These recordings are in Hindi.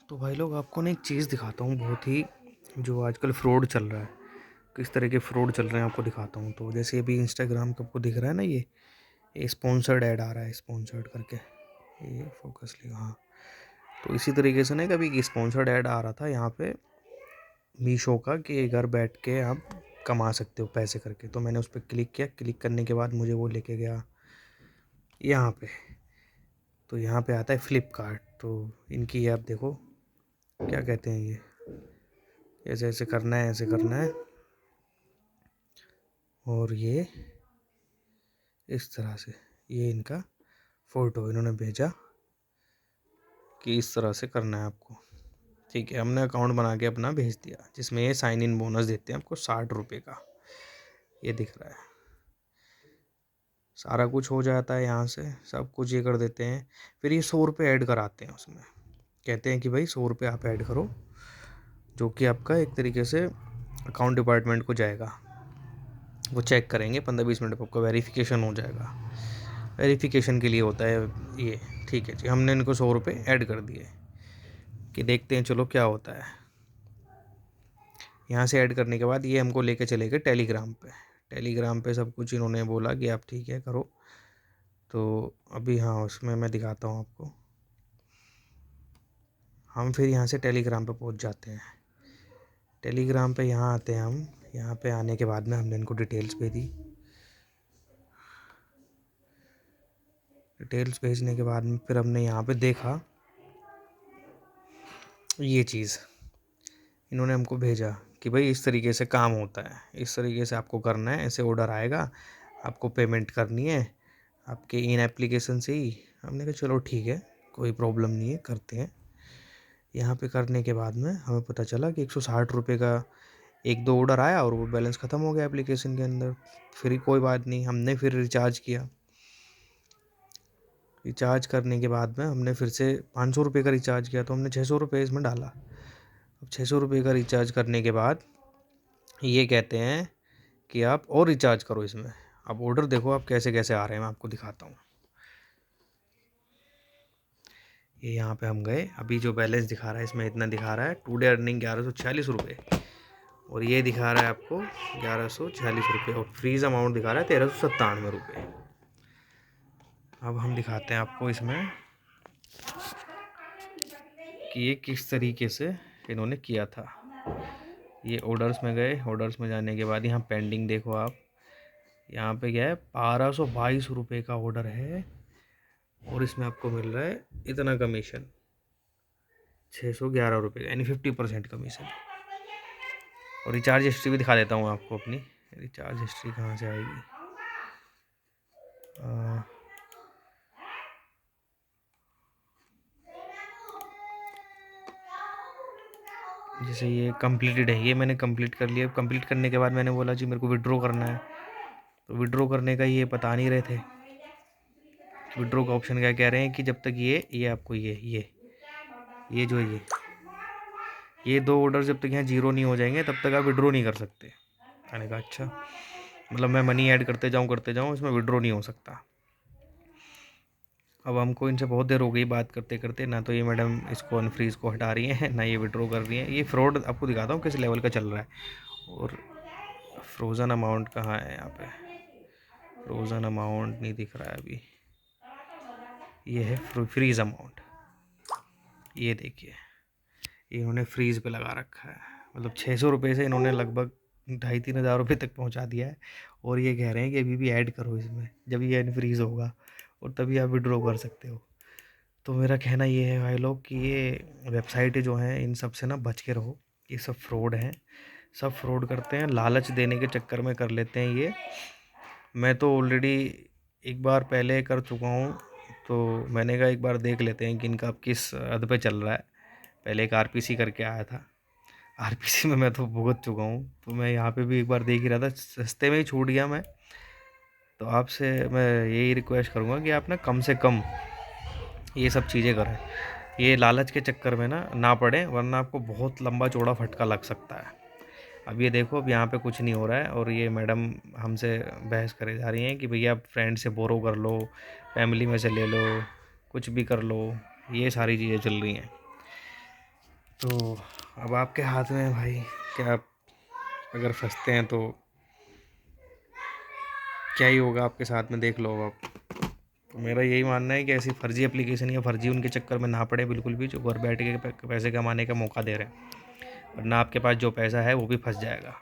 तो भाई लोग आपको ना एक चीज़ दिखाता हूँ बहुत ही जो आजकल फ्रॉड चल रहा है। किस तरह के फ्रॉड चल रहे हैं आपको दिखाता हूँ। तो जैसे अभी इंस्टाग्राम पे आपको दिख रहा है ना, ये स्पॉन्सर्ड ऐड आ रहा है, स्पॉन्सर्ड करके। ये फोकस लिया, हाँ। तो इसी तरीके से ना कभी स्पॉन्सर्ड ऐड आ रहा था यहाँ पे मीशो का कि घर बैठ के आप कमा सकते हो पैसे करके। तो मैंने उस पर क्लिक किया। क्लिक करने के बाद मुझे वो लेके गया यहाँ पे। तो यहाँ पे आता है फ्लिपकार्ट। तो इनकी ऐप देखो, क्या कहते हैं ये, ऐसे ऐसे करना है, ऐसे करना है। और ये इस तरह से, ये इनका फ़ोटो इन्होंने भेजा कि इस तरह से करना है आपको। ठीक है, हमने अकाउंट बना के अपना भेज दिया, जिसमें ये साइन इन बोनस देते हैं आपको 60 रुपये का। ये दिख रहा है, सारा कुछ हो जाता है यहाँ से, सब कुछ ये कर देते हैं। फिर ये 100 रुपये ऐड कराते हैं उसमें, कहते हैं कि भाई 100 रुपये आप ऐड करो, जो कि आपका एक तरीके से अकाउंट डिपार्टमेंट को जाएगा। वो चेक करेंगे 15-20 मिनट में, आपका वेरिफिकेशन हो जाएगा। वेरिफिकेशन के लिए होता है ये। ठीक है जी, हमने इनको 100 रुपये ऐड कर दिए कि देखते हैं चलो क्या होता है। यहाँ से ऐड करने के बाद ये हमको लेके चले गए टेलीग्राम पे। टेलीग्राम पे सब कुछ इन्होंने बोला कि आप ठीक है करो। तो अभी हाँ, उसमें मैं दिखाता हूँ आपको। हम फिर यहाँ से टेलीग्राम पे पहुँच जाते हैं। टेलीग्राम पे यहाँ आते हैं हम। यहाँ पे आने के बाद में हमने इनको डिटेल्स भेजी। डिटेल्स भेजने के बाद में फिर हमने यहाँ पे देखा ये चीज़ इन्होंने हमको भेजा कि भाई इस तरीके से काम होता है, इस तरीके से आपको करना है, ऐसे ऑर्डर आएगा, आपको पेमेंट करनी है आपके इन एप्लीकेशन से ही। हमने कहा चलो ठीक है, कोई प्रॉब्लम नहीं है, करते हैं। यहाँ पे करने के बाद में हमें पता चला कि 160 रुपये का एक दो ऑर्डर आया और वो बैलेंस ख़त्म हो गया एप्लीकेशन के अंदर। फिर कोई बात नहीं, हमने फिर रिचार्ज किया। रिचार्ज करने के बाद में हमने फिर से 500 रुपये का रिचार्ज किया, तो हमने 600 रुपये इसमें डाला। अब 600 रुपये का रिचार्ज करने के बाद ये कहते हैं कि आप और रिचार्ज करो इसमें। अब ऑर्डर देखो आप कैसे कैसे आ रहे हैं, मैं आपको दिखाता हूँ। ये यहाँ पे हम गए, अभी जो बैलेंस दिखा रहा है इसमें इतना दिखा रहा है, टुडे अर्निंग 1146 रुपये। और ये दिखा रहा है आपको 1146 रुपये, और फ्रीज अमाउंट दिखा रहा है 1397 रुपये। अब हम दिखाते हैं आपको इसमें कि ये किस तरीके से इन्होंने किया था। ये ऑर्डर्स में गए, ऑर्डर्स में जाने के बाद यहाँ पेंडिंग देखो आप, यहाँ पे क्या है 1222 रुपये का ऑर्डर है, और इसमें आपको मिल रहा है इतना कमीशन 611 रुपये, यानी 50% कमीशन। और रिचार्ज हिस्ट्री भी दिखा देता हूँ आपको अपनी। रिचार्ज हिस्ट्री कहाँ से आएगी, जैसे ये कंप्लीटेड है, ये मैंने कंप्लीट कर लिया। कंप्लीट करने के बाद मैंने बोला जी मेरे को विड्रॉ करना है, तो विड्रॉ करने का ये बता नहीं रहे थे। विड्रॉ का ऑप्शन क्या कह रहे हैं कि जब तक ये आपको ये जो ये दो ऑर्डर जब तक यहाँ जीरो नहीं हो जाएंगे तब तक आप विड्रॉ नहीं कर सकते। मैंने कहा अच्छा, मतलब मैं मनी ऐड करते जाऊँ इसमें विड्रॉ नहीं हो सकता। अब हमको इनसे बहुत देर हो गई बात करते करते, ना तो ये मैडम इसको अनफ्रीज को हटा रही हैं, ना ये विड्रॉ कर रही हैं। ये फ्रॉड आपको दिखाता हूँ किस लेवल का चल रहा है। और फ्रोज़न अमाउंट कहाँ है, यहाँ पे फ्रोज़न अमाउंट नहीं दिख रहा है अभी। ये है फ्रीज़ अमाउंट, ये देखिए इन्होंने फ्रीज़ पे लगा रखा है। मतलब 600 रुपये से इन्होंने लगभग 2500-3000 रुपये तक पहुंचा दिया है। और ये कह रहे हैं कि अभी भी ऐड करो इसमें, जब ये अनफ्रीज़ होगा और तभी आप विड्रॉ कर सकते हो। तो मेरा कहना ये है भाई लोग कि ये वेबसाइटें जो हैं इन सब से ना बच के रहो। ये सब फ्रॉड हैं, सब फ्रॉड करते हैं, लालच देने के चक्कर में कर लेते हैं ये। मैं तो ऑलरेडी एक बार पहले कर चुका हूँ, तो मैंने कहा एक बार देख लेते हैं कि इनका अब किस हद पे चल रहा है। पहले एक आरपीसी करके आया था, आरपीसी में मैं तो भुगत चुका हूँ। तो मैं यहाँ पे भी एक बार देख ही रहा था, सस्ते में ही छूट गया मैं। तो आपसे मैं यही रिक्वेस्ट करूँगा कि आप ना कम से कम ये सब चीज़ें करें, ये लालच के चक्कर में ना पड़े, वरना आपको बहुत लंबा चौड़ा फटका लग सकता है। अब ये देखो, अब यहाँ पे कुछ नहीं हो रहा है, और ये मैडम हमसे बहस करे जा रही हैं कि भैया आप फ्रेंड से बोरो कर लो, फैमिली में से ले लो, कुछ भी कर लो। ये सारी चीज़ें चल रही हैं। तो अब आपके हाथ में है भाई, क्या आप अगर फंसते हैं तो क्या ही होगा आपके साथ में, देख लो आप। तो मेरा यही मानना है कि ऐसी फर्जी एप्लीकेशन या फर्जी उनके चक्कर में ना पड़े बिल्कुल भी, जो घर बैठ के पैसे कमाने का मौका दे रहे हैं, वरना आपके पास जो पैसा है वो भी फंस जाएगा।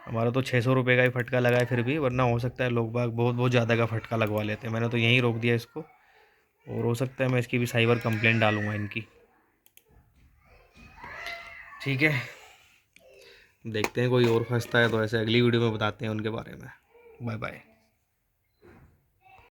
हमारा तो 600 रुपये का ही फटका लगा है फिर भी, वरना हो सकता है लोग बाग बहुत बहुत ज़्यादा का फटका लगवा लेते हैं। मैंने तो यहीं रोक दिया इसको, और हो सकता है मैं इसकी भी साइबर कंप्लेंट डालूँगा इनकी। ठीक है, देखते हैं कोई और फंसता है तो ऐसे अगली वीडियो में बताते हैं उनके बारे में। Bye bye.